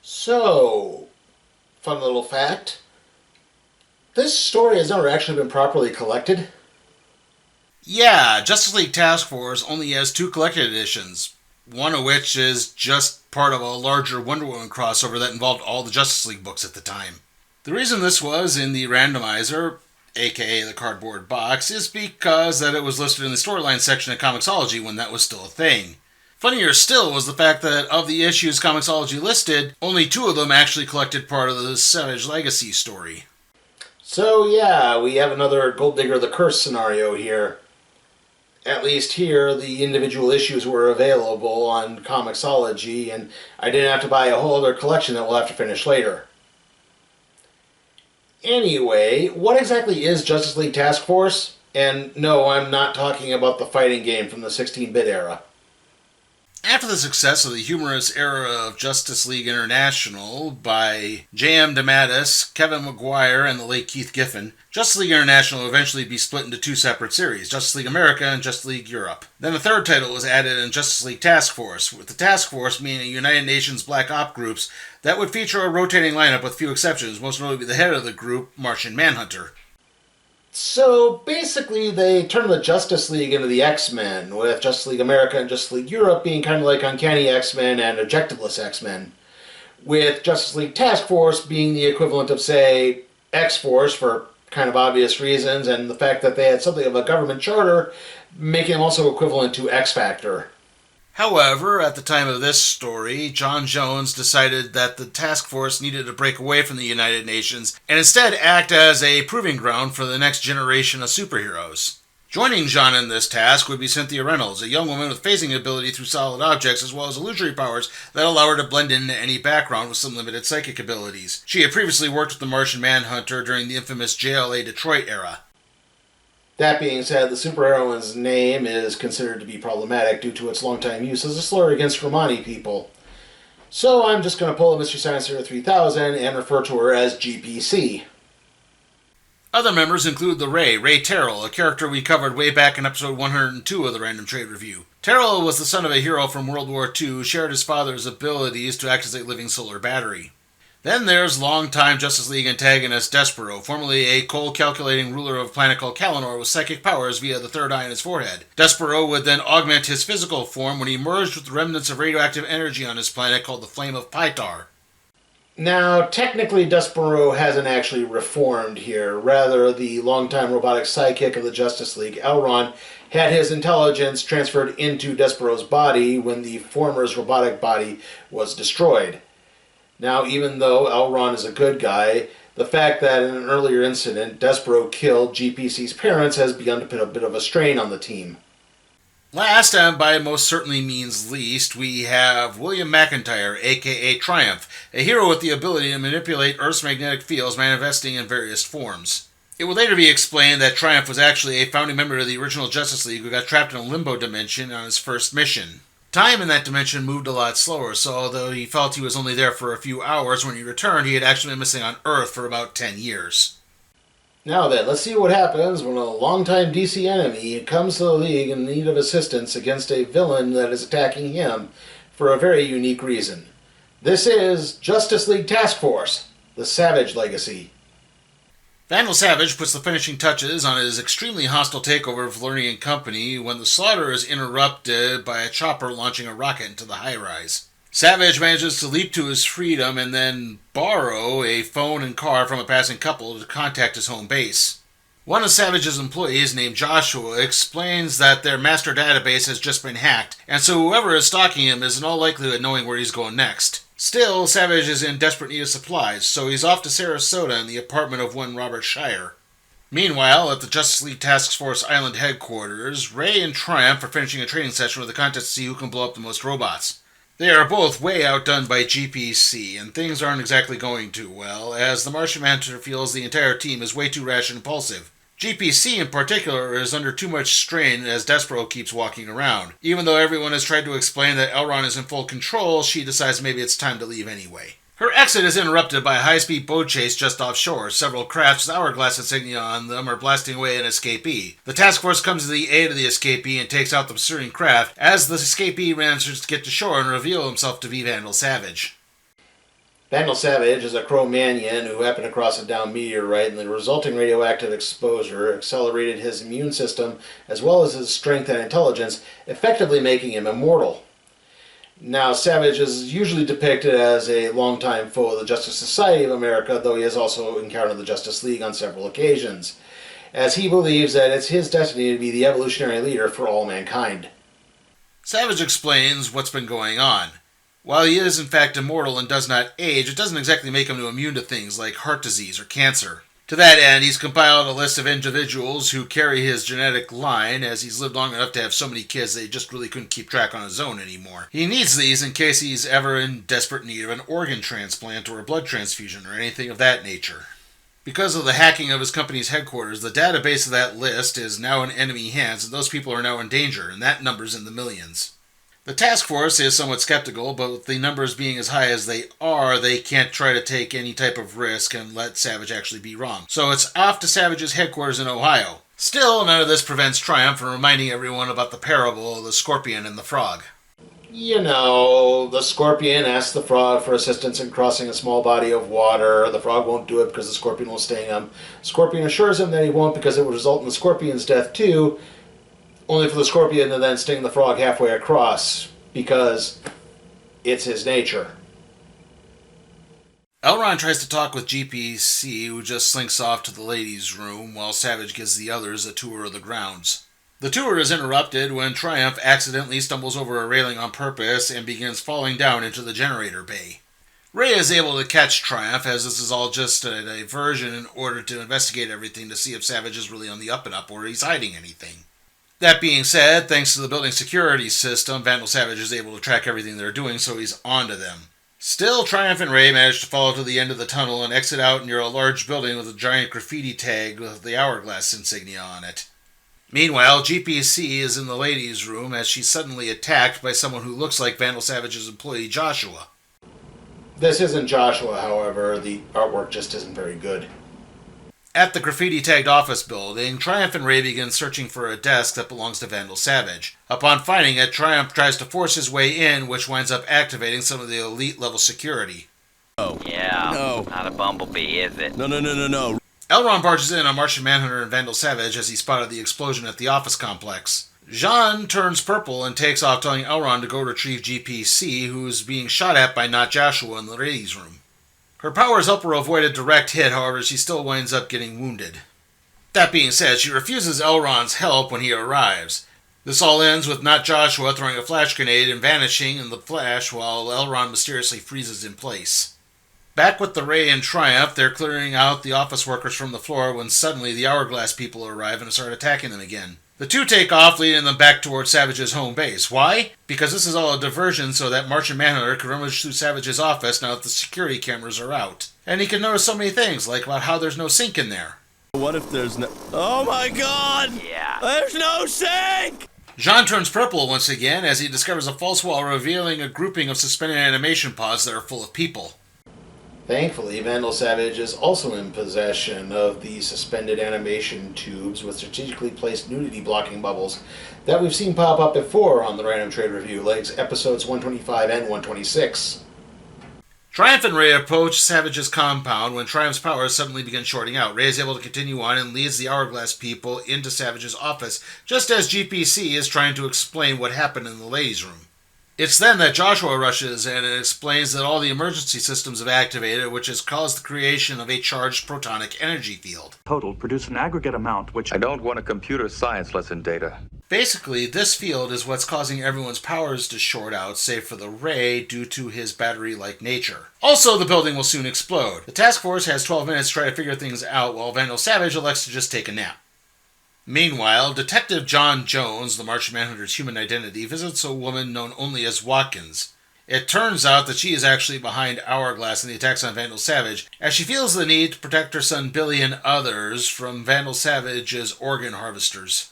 So, fun little fact. This story has never actually been properly collected. Yeah, Justice League Task Force only has two collected editions, one of which is just part of a larger Wonder Woman crossover that involved all the Justice League books at the time. The reason this was in the randomizer, aka the cardboard box, is because that it was listed in the storyline section of Comixology when that was still a thing. Funnier still was the fact that of the issues Comixology listed, only two of them actually collected part of the Savage Legacy story. So, yeah, we have another Gold Digger the Curse scenario here. At least here, the individual issues were available on Comixology, and I didn't have to buy a whole other collection that we'll have to finish later. Anyway, what exactly is Justice League Task Force? And no, I'm not talking about the fighting game from the 16-bit era. After the success of the humorous era of Justice League International by J.M. DeMatteis, Kevin Maguire, and the late Keith Giffen, Justice League International would eventually be split into two separate series, Justice League America and Justice League Europe. Then a third title was added in Justice League Task Force, with the Task Force being a United Nations Black Op groups that would feature a rotating lineup with few exceptions, most notably the head of the group, Martian Manhunter. So basically, they turned the Justice League into the X-Men, with Justice League America and Justice League Europe being kind of like Uncanny X-Men and Objectiveless X-Men, with Justice League Task Force being the equivalent of, say, X-Force for kind of obvious reasons, and the fact that they had something of a government charter making them also equivalent to X-Factor. However, at the time of this story, John Jones decided that the task force needed to break away from the United Nations and instead act as a proving ground for the next generation of superheroes. Joining John in this task would be Cynthia Reynolds, a young woman with phasing ability through solid objects as well as illusory powers that allow her to blend into any background with some limited psychic abilities. She had previously worked with the Martian Manhunter during the infamous JLA Detroit era. That being said, the superheroine's name is considered to be problematic due to its longtime use as a slur against Romani people. So I'm just going to pull a Mystery Science Theater 3000 and refer to her as GPC. Other members include the Ray Terrell, a character we covered way back in episode 102 of the Random Trade Review. Terrell was the son of a hero from World War II who shared his father's abilities to act as a living solar battery. Then there's longtime Justice League antagonist Despero, formerly a cold-calculating ruler of a planet called Kalanor with psychic powers via the third eye in his forehead. Despero would then augment his physical form when he merged with the remnants of radioactive energy on his planet called the Flame of Pytar. Now, technically, Despero hasn't actually reformed here. Rather, the longtime robotic sidekick of the Justice League, Elron, had his intelligence transferred into Despero's body when the former's robotic body was destroyed. Now, even though Elron is a good guy, the fact that in an earlier incident, Despero killed GPC's parents has begun to put a bit of a strain on the team. Last, and by most certainly means least, we have William McIntyre, aka Triumph, a hero with the ability to manipulate Earth's magnetic fields manifesting in various forms. It would later be explained that Triumph was actually a founding member of the original Justice League who got trapped in a limbo dimension on his first mission. Time in that dimension moved a lot slower, so although he felt he was only there for a few hours, when he returned, he had actually been missing on Earth for about 10 years. Now then, let's see what happens when a longtime DC enemy comes to the League in need of assistance against a villain that is attacking him for a very unique reason. This is Justice League Task Force, the Savage Legacy. Vandal Savage puts the finishing touches on his extremely hostile takeover of Learning & Company when the slaughter is interrupted by a chopper launching a rocket into the high-rise. Savage manages to leap to his freedom and then borrow a phone and car from a passing couple to contact his home base. One of Savage's employees, named Joshua, explains that their master database has just been hacked, and so whoever is stalking him is in all likelihood knowing where he's going next. Still, Savage is in desperate need of supplies, so he's off to Sarasota in the apartment of one Robert Shire. Meanwhile, at the Justice League Task Force Island headquarters, Ray and Triumph are finishing a training session with a contest to see who can blow up the most robots. They are both way outdone by GPC, and things aren't exactly going too well, as the Martian Manhunter feels the entire team is way too rash and impulsive. GPC in particular is under too much strain as Despero keeps walking around. Even though everyone has tried to explain that Elron is in full control, she decides maybe it's time to leave anyway. Her exit is interrupted by a high-speed boat chase just offshore. Several crafts with hourglass insignia on them are blasting away an escapee. The task force comes to the aid of the escapee and takes out the pursuing craft as the escapee manages to get to shore and reveal himself to be Vandal Savage. Vandal Savage is a Cro-Magnon who happened to cross a down meteorite, and the resulting radioactive exposure accelerated his immune system as well as his strength and intelligence, effectively making him immortal. Now, Savage is usually depicted as a longtime foe of the Justice Society of America, though he has also encountered the Justice League on several occasions, as he believes that it's his destiny to be the evolutionary leader for all mankind. Savage explains what's been going on. While he is in fact immortal and does not age, it doesn't exactly make him immune to things like heart disease or cancer. To that end, he's compiled a list of individuals who carry his genetic line, as he's lived long enough to have so many kids that he just really couldn't keep track on his own anymore. He needs these in case he's ever in desperate need of an organ transplant or a blood transfusion or anything of that nature. Because of the hacking of his company's headquarters, the database of that list is now in enemy hands, and those people are now in danger, and that number's in the millions. The task force is somewhat skeptical, but with the numbers being as high as they are, they can't try to take any type of risk and let Savage actually be wrong. So it's off to Savage's headquarters in Ohio. Still, none of this prevents Triumph from reminding everyone about the parable of the scorpion and the frog. You know, the scorpion asks the frog for assistance in crossing a small body of water. The frog won't do it because the scorpion will sting him. The scorpion assures him that he won't because it will result in the scorpion's death too, only for the scorpion to then sting the frog halfway across, because it's his nature. Elron tries to talk with GPC, who just slinks off to the ladies' room, while Savage gives the others a tour of the grounds. The tour is interrupted when Triumph accidentally stumbles over a railing on purpose and begins falling down into the generator bay. Ray is able to catch Triumph, as this is all just a diversion in order to investigate everything to see if Savage is really on the up and up or he's hiding anything. That being said, thanks to the building security system, Vandal Savage is able to track everything they're doing, so he's onto them. Still, Triumph and Ray manage to follow to the end of the tunnel and exit out near a large building with a giant graffiti tag with the hourglass insignia on it. Meanwhile, GPC is in the ladies' room as she's suddenly attacked by someone who looks like Vandal Savage's employee Joshua. This isn't Joshua, however. The artwork just isn't very good. At the graffiti-tagged office building, Triumph and Ray begin searching for a desk that belongs to Vandal Savage. Upon finding it, Triumph tries to force his way in, which winds up activating some of the elite-level security. Oh. Yeah, no. Not a bumblebee, is it? No. Elron barges in on Martian Manhunter and Vandal Savage as he spotted the explosion at the office complex. Jean turns purple and takes off, telling Elron to go retrieve GPC, who is being shot at by not Joshua in the ladies' room. Her powers help her avoid a direct hit, however, she still winds up getting wounded. That being said, she refuses Elron's help when he arrives. This all ends with not Joshua throwing a flash grenade and vanishing in the flash while Elron mysteriously freezes in place. Back with the Ray and Triumph, they're clearing out the office workers from the floor when suddenly the Hourglass people arrive and start attacking them again. The two take off, leading them back towards Savage's home base. Why? Because this is all a diversion so that Martian Manhunter can rummage through Savage's office now that the security cameras are out. And he can notice so many things, like about how there's no sink in there. What if there's no... Oh my god! Yeah. There's no sink! Jean turns purple once again as he discovers a false wall revealing a grouping of suspended animation pods that are full of people. Thankfully, Vandal Savage is also in possession of the suspended animation tubes with strategically placed nudity-blocking bubbles that we've seen pop up before on the Random Trade Review, like episodes 125 and 126. Triumph and Ray approach Savage's compound when Triumph's powers suddenly begin shorting out. Ray is able to continue on and leads the Hourglass people into Savage's office, just as GPC is trying to explain what happened in the ladies' room. It's then that Joshua rushes in and explains that all the emergency systems have activated, which has caused the creation of a charged protonic energy field. Total produce an aggregate amount which... I don't want a computer science lesson, Data. Basically, this field is what's causing everyone's powers to short out, save for the Ray, due to his battery-like nature. Also, the building will soon explode. The task force has 12 minutes to try to figure things out, while Vandal Savage elects to just take a nap. Meanwhile, Detective John Jones, the Martian Manhunter's human identity, visits a woman known only as Watkins. It turns out that she is actually behind Hourglass in the attacks on Vandal Savage, as she feels the need to protect her son Billy and others from Vandal Savage's organ harvesters.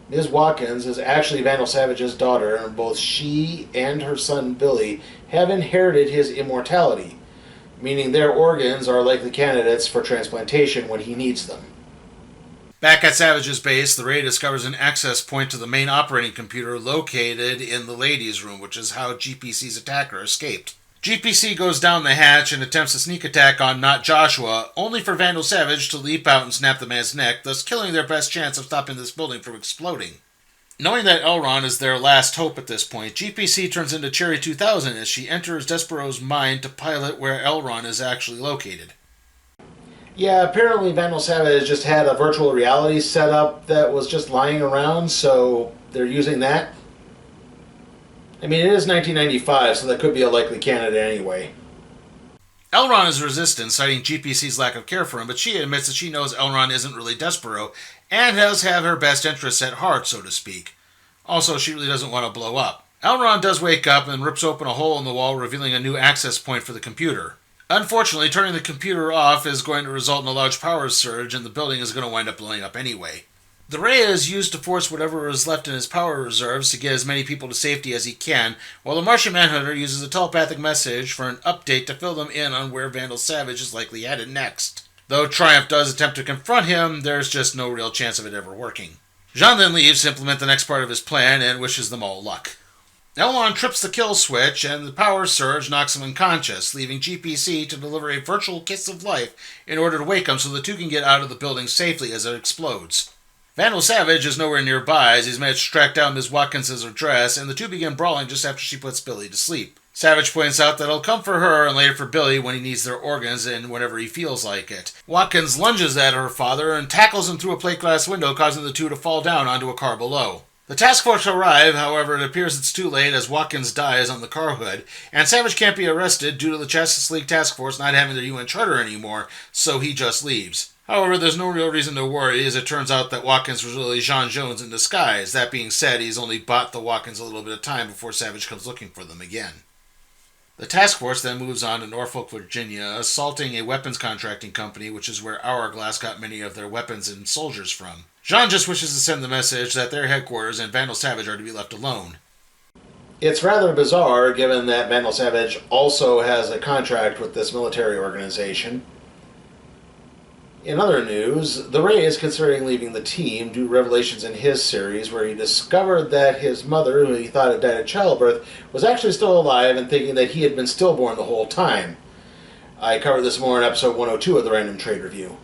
Ms. Watkins is actually Vandal Savage's daughter, and both she and her son Billy have inherited his immortality, meaning their organs are likely candidates for transplantation when he needs them. Back at Savage's base, the Ray discovers an access point to the main operating computer located in the ladies' room, which is how GPC's attacker escaped. GPC goes down the hatch and attempts a sneak attack on Not Joshua, only for Vandal Savage to leap out and snap the man's neck, thus killing their best chance of stopping this building from exploding. Knowing that Elron is their last hope at this point, GPC turns into Cherry 2000 as she enters Despero's mind to pilot where Elron is actually located. Yeah, apparently Vandal Savage just had a virtual reality setup that was just lying around, so they're using that. I mean, it is 1995, so that could be a likely candidate anyway. Elron is resistant, citing GPC's lack of care for him, but she admits that she knows Elron isn't really Despero, and does have her best interests at heart, so to speak. Also, she really doesn't want to blow up. Elron does wake up and rips open a hole in the wall, revealing a new access point for the computer. Unfortunately, turning the computer off is going to result in a large power surge, and the building is going to wind up blowing up anyway. The ray is used to force whatever is left in his power reserves to get as many people to safety as he can, while the Martian Manhunter uses a telepathic message for an update to fill them in on where Vandal Savage is likely headed next. Though Triumph does attempt to confront him, there's just no real chance of it ever working. Jean then leaves to implement the next part of his plan and wishes them all luck. Elron trips the kill switch, and the power surge knocks him unconscious, leaving GPC to deliver a virtual kiss of life in order to wake him so the two can get out of the building safely as it explodes. Vandal Savage is nowhere nearby as he's managed to track down Ms. Watkins' address, and the two begin brawling just after she puts Billy to sleep. Savage points out that he'll come for her and later for Billy when he needs their organs and whenever he feels like it. Watkins lunges at her father and tackles him through a plate glass window, causing the two to fall down onto a car below. The task force arrive, however it appears it's too late as Watkins dies on the car hood, and Savage can't be arrested due to the Justice League task force not having their UN charter anymore, so he just leaves. However, there's no real reason to worry, as it turns out that Watkins was really Jean Jones in disguise. That being said, he's only bought the Watkins a little bit of time before Savage comes looking for them again. The task force then moves on to Norfolk, Virginia, assaulting a weapons contracting company, which is where Hourglass got many of their weapons and soldiers from. Jean just wishes to send the message that their headquarters and Vandal Savage are to be left alone. It's rather bizarre, given that Vandal Savage also has a contract with this military organization. In other news, the Ray is considering leaving the team due to revelations in his series where he discovered that his mother, who he thought had died at childbirth, was actually still alive and thinking that he had been stillborn the whole time. I covered this more in episode 102 of the Random Trade Review.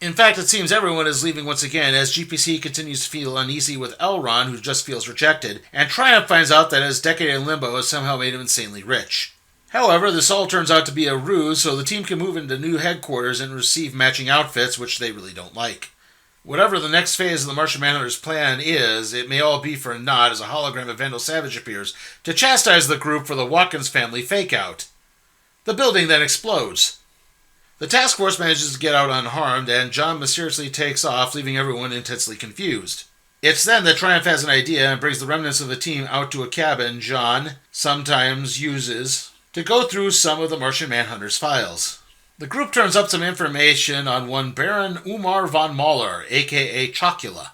In fact, it seems everyone is leaving once again as GPC continues to feel uneasy with Elron, who just feels rejected, and Triumph finds out that his decade in limbo has somehow made him insanely rich. However, this all turns out to be a ruse, so the team can move into new headquarters and receive matching outfits, which they really don't like. Whatever the next phase of the Martian Manhunter's plan is, it may all be for naught as a hologram of Vandal Savage appears to chastise the group for the Watkins family fake-out. The building then explodes. The task force manages to get out unharmed, and John mysteriously takes off, leaving everyone intensely confused. It's then that Triumph has an idea and brings the remnants of the team out to a cabin John sometimes uses to go through some of the Martian Manhunter's files. The group turns up some information on one Baron Umar von Mahler, a.k.a. Chocula.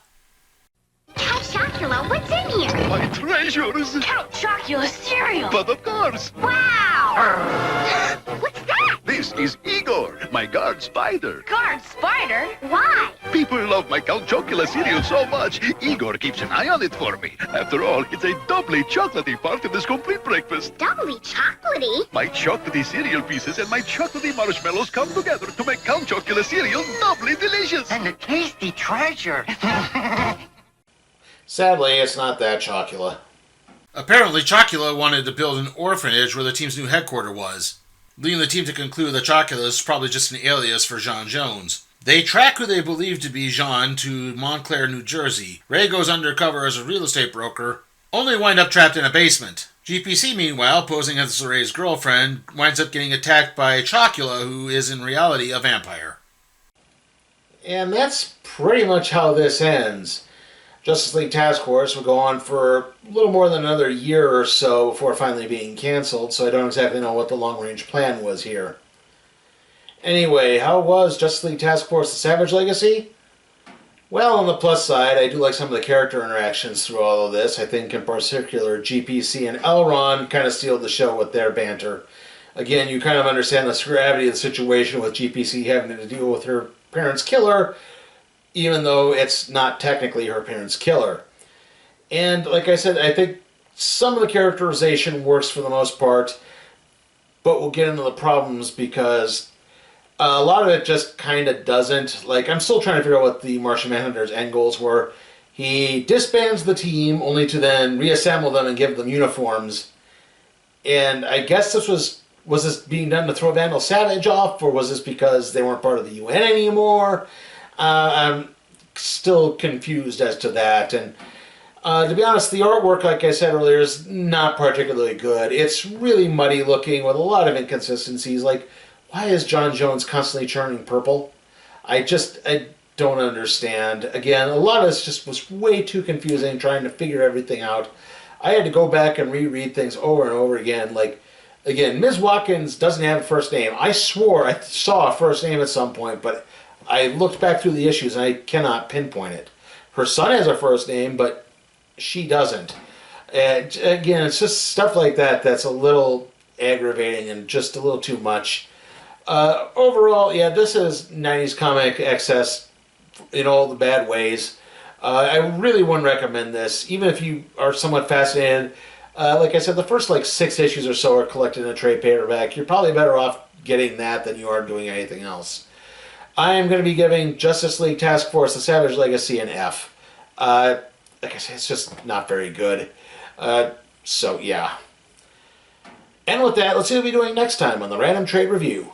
Count Chocula, what's in here? My treasures! Count Chocula cereal! But of course! Wow! What's that? This is Igor, my guard spider. Guard spider? Why? People love my Count Chocula cereal so much, Igor keeps an eye on it for me. After all, it's a doubly chocolatey part of this complete breakfast. Doubly chocolatey? My chocolatey cereal pieces and my chocolatey marshmallows come together to make Count Chocula cereal doubly delicious. And a tasty treasure. Sadly, it's not that Chocula. Apparently, Chocula wanted to build an orphanage where the team's new headquarters was, leading the team to conclude that Chocula is probably just an alias for Jean Jones. They track who they believe to be Jean to Montclair, New Jersey. Ray goes undercover as a real estate broker, only wind up trapped in a basement. GPC, meanwhile, posing as Ray's girlfriend, winds up getting attacked by Chocula, who is in reality a vampire. And that's pretty much how this ends. Justice League Task Force will go on for a little more than another year or so before finally being canceled, so I don't exactly know what the long-range plan was here. Anyway, how was Justice League Task Force The Savage Legacy? Well, on the plus side, I do like some of the character interactions through all of this. I think in particular, GPC and Elron kind of steal the show with their banter. Again, you kind of understand the gravity of the situation with GPC having to deal with her parents' killer, even though it's not technically her parents' killer. And like I said, I think some of the characterization works for the most part. but we'll get into the problems because a lot of it just kind of doesn't. Like, I'm still trying to figure out what the Martian Manhunter's end goals were. He disbands the team only to then reassemble them and give them uniforms. And I guess this was this being done to throw Vandal Savage off, or was this because they weren't part of the UN anymore? I'm still confused as to that. And to be honest, the artwork, like I said earlier, is not particularly good. It's really muddy looking with a lot of inconsistencies. Like, why is John Jones constantly turning purple? I don't understand. Again, a lot of this just was way too confusing trying to figure everything out. I had to go back and reread things over and over again. Like, again, Ms. Watkins doesn't have a first name. I swore I saw a first name at some point, but I looked back through the issues and I cannot pinpoint it. Her son has a first name, but she doesn't. And again, it's just stuff like that that's a little aggravating and just a little too much. Overall, yeah, this is 90s comic excess in all the bad ways. I really wouldn't recommend this, even if you are somewhat fascinated. Like I said, the first 6 issues or so are collected in a trade paperback. You're probably better off getting that than you are doing anything else. I am going to be giving Justice League Task Force: The Savage Legacy an F. Like I said, it's just not very good. So, yeah. And with that, let's see what we'll be doing next time on the Random Trade Review.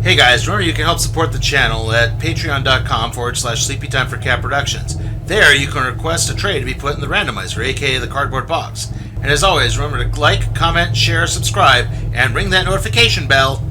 Hey guys, remember you can help support the channel at patreon.com/SleepyTimeForCat Productions. There you can request a trade to be put in the randomizer, aka the cardboard box. And as always, remember to like, comment, share, subscribe, and ring that notification bell